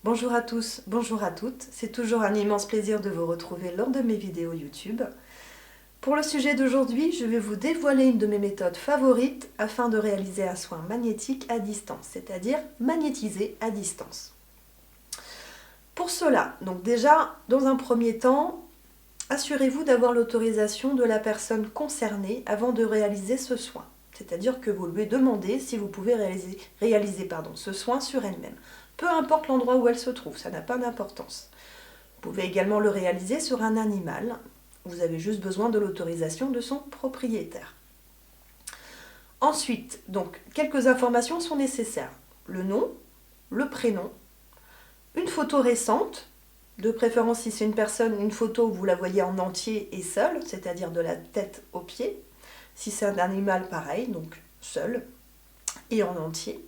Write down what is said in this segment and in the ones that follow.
Bonjour à tous, bonjour à toutes, c'est toujours un immense plaisir de vous retrouver lors de mes vidéos YouTube. Pour le sujet d'aujourd'hui, je vais vous dévoiler une de mes méthodes favorites afin de réaliser un soin magnétique à distance, c'est-à-dire magnétiser à distance. Pour cela, donc déjà, dans un premier temps, assurez-vous d'avoir l'autorisation de la personne concernée avant de réaliser ce soin. C'est-à-dire que vous lui demandez si vous pouvez réaliser ce soin sur elle-même. Peu importe l'endroit où elle se trouve, ça n'a pas d'importance. Vous pouvez également le réaliser sur un animal. Vous avez juste besoin de l'autorisation de son propriétaire. Ensuite, donc, quelques informations sont nécessaires. Le nom, le prénom, une photo récente, de préférence si c'est une personne, une photo où vous la voyez en entier et seule, c'est-à-dire de la tête aux pieds. Si c'est un animal, pareil, donc seul et en entier.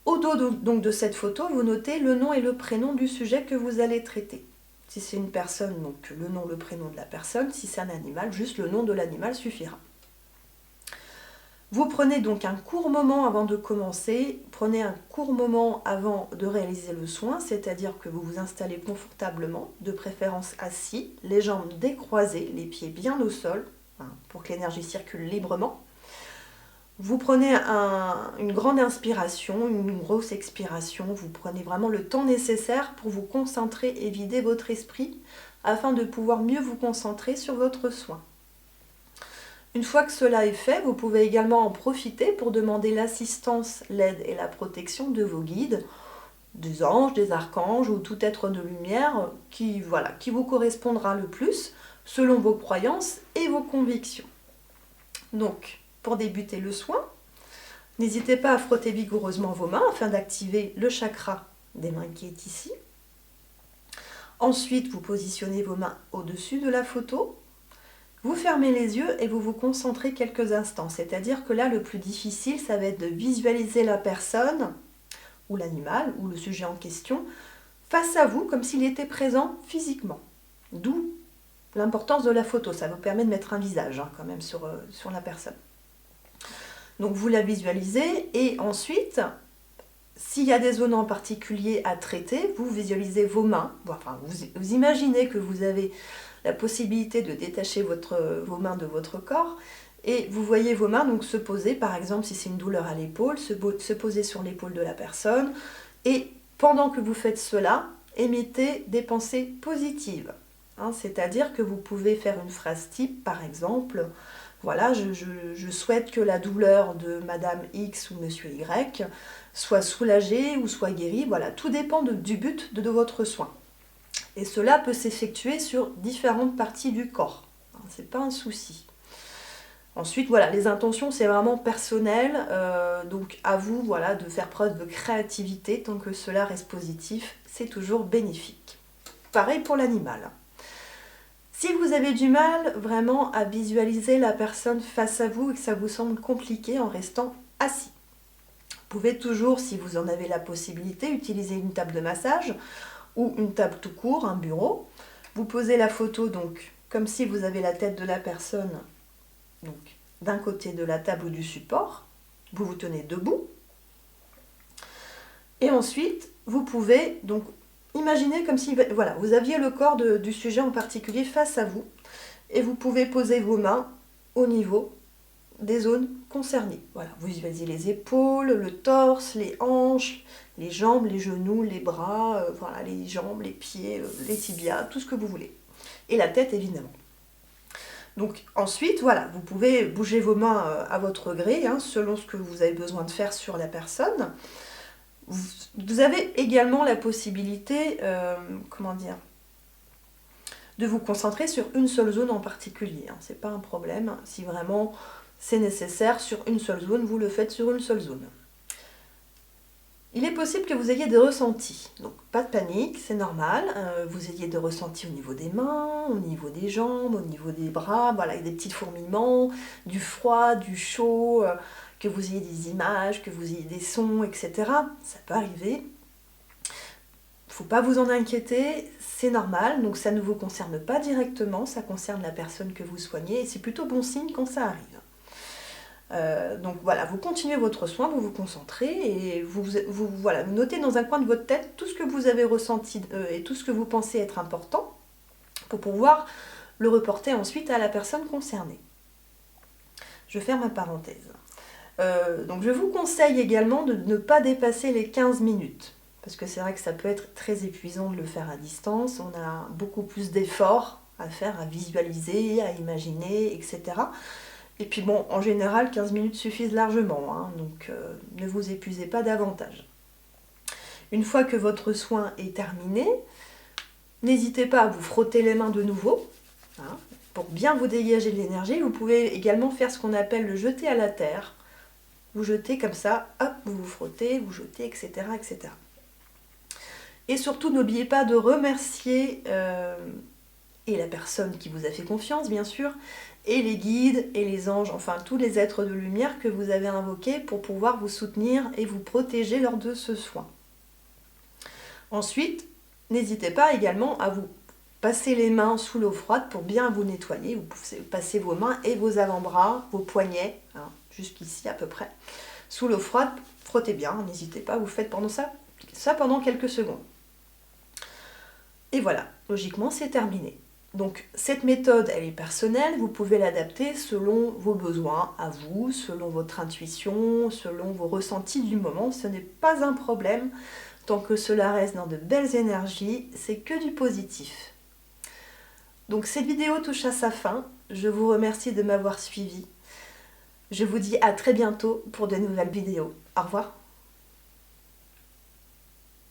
Au dos donc de cette photo, vous notez le nom et le prénom du sujet que vous allez traiter. Si c'est une personne, donc le nom, le prénom de la personne. Si c'est un animal, juste le nom de l'animal suffira. Vous prenez donc un court moment avant de commencer, prenez un court moment avant de réaliser le soin, c'est-à-dire que vous vous installez confortablement, de préférence assis, les jambes décroisées, les pieds bien au sol, pour que l'énergie circule librement. Vous prenez une grande inspiration, une grosse expiration, vous prenez vraiment le temps nécessaire pour vous concentrer et vider votre esprit afin de pouvoir mieux vous concentrer sur votre soin. Une fois que cela est fait, vous pouvez également en profiter pour demander l'assistance, l'aide et la protection de vos guides, des anges, des archanges ou tout être de lumière qui vous correspondra le plus selon vos croyances et vos convictions. Donc, pour débuter le soin, n'hésitez pas à frotter vigoureusement vos mains afin d'activer le chakra des mains qui est ici. Ensuite, vous positionnez vos mains au-dessus de la photo. Vous fermez les yeux et vous vous concentrez quelques instants. C'est-à-dire que là, le plus difficile, ça va être de visualiser la personne ou l'animal ou le sujet en question face à vous comme s'il était présent physiquement. D'où l'importance de la photo. Ça vous permet de mettre un visage quand même sur la personne. Donc vous la visualisez et ensuite, s'il y a des zones en particulier à traiter, vous visualisez vos mains. Enfin, vous imaginez que vous avez la possibilité de détacher vos mains de votre corps et vous voyez vos mains donc se poser, par exemple si c'est une douleur à l'épaule, se poser sur l'épaule de la personne et pendant que vous faites cela, émettez des pensées positives. C'est-à-dire que vous pouvez faire une phrase type, par exemple, voilà, je souhaite que la douleur de Madame X ou Monsieur Y soit soulagée ou soit guérie. Voilà, tout dépend du but de votre soin. Et cela peut s'effectuer sur différentes parties du corps. C'est pas un souci. Ensuite, voilà, les intentions, c'est vraiment personnel. Donc, à vous, voilà, de faire preuve de créativité. Tant que cela reste positif, c'est toujours bénéfique. Pareil pour l'animal. Si vous avez du mal vraiment à visualiser la personne face à vous et que ça vous semble compliqué en restant assis, vous pouvez toujours, si vous en avez la possibilité, utiliser une table de massage ou une table tout court, un bureau. Vous posez la photo donc comme si vous avez la tête de la personne donc d'un côté de la table ou du support. Vous vous tenez debout. Et ensuite, vous pouvez donc imaginez comme si voilà, vous aviez le corps du sujet en particulier face à vous et vous pouvez poser vos mains au niveau des zones concernées. Voilà, vous visualisez les épaules, le torse, les hanches, les jambes, les genoux, les bras, voilà, les jambes, les pieds, les tibias, tout ce que vous voulez. Et la tête évidemment. Donc ensuite, voilà, vous pouvez bouger vos mains à votre gré, selon ce que vous avez besoin de faire sur la personne. Vous avez également la possibilité, de vous concentrer sur une seule zone en particulier. C'est pas un problème. Si vraiment c'est nécessaire sur une seule zone, vous le faites sur une seule zone. Il est possible que vous ayez des ressentis. Donc pas de panique, c'est normal. Vous ayez des ressentis au niveau des mains, au niveau des jambes, au niveau des bras, voilà, des petits fourmillements, du froid, du chaud, que vous ayez des images, que vous ayez des sons, etc. Ça peut arriver. Il ne faut pas vous en inquiéter, c'est normal. Donc ça ne vous concerne pas directement, ça concerne la personne que vous soignez et c'est plutôt bon signe quand ça arrive. Donc voilà, vous continuez votre soin, vous vous concentrez et voilà, vous notez dans un coin de votre tête tout ce que vous avez ressenti et tout ce que vous pensez être important pour pouvoir le reporter ensuite à la personne concernée. Je ferme ma parenthèse. Donc je vous conseille également de ne pas dépasser les 15 minutes. Parce que c'est vrai que ça peut être très épuisant de le faire à distance. On a beaucoup plus d'efforts à faire, à visualiser, à imaginer, etc. Et puis bon, en général, 15 minutes suffisent largement. Hein, donc ne vous épuisez pas davantage. Une fois que votre soin est terminé, n'hésitez pas à vous frotter les mains de nouveau. Hein, pour bien vous dégager de l'énergie. Vous pouvez également faire ce qu'on appelle le jeter à la terre. Vous jetez comme ça, hop, vous vous frottez, vous jetez, etc. etc. Et surtout, n'oubliez pas de remercier et la personne qui vous a fait confiance, bien sûr, et les guides et les anges, enfin tous les êtres de lumière que vous avez invoqués pour pouvoir vous soutenir et vous protéger lors de ce soin. Ensuite, n'hésitez pas également à vous passer les mains sous l'eau froide pour bien vous nettoyer. Vous pouvez passer vos mains et vos avant-bras, vos poignets, hein, jusqu'ici à peu près, sous l'eau froide. Frottez bien, n'hésitez pas, vous faites pendant ça pendant quelques secondes. Et voilà, logiquement c'est terminé. Donc cette méthode, elle est personnelle, vous pouvez l'adapter selon vos besoins à vous, selon votre intuition, selon vos ressentis du moment, ce n'est pas un problème. Tant que cela reste dans de belles énergies, c'est que du positif. Donc cette vidéo touche à sa fin, je vous remercie de m'avoir suivi. Je vous dis à très bientôt pour de nouvelles vidéos. Au revoir.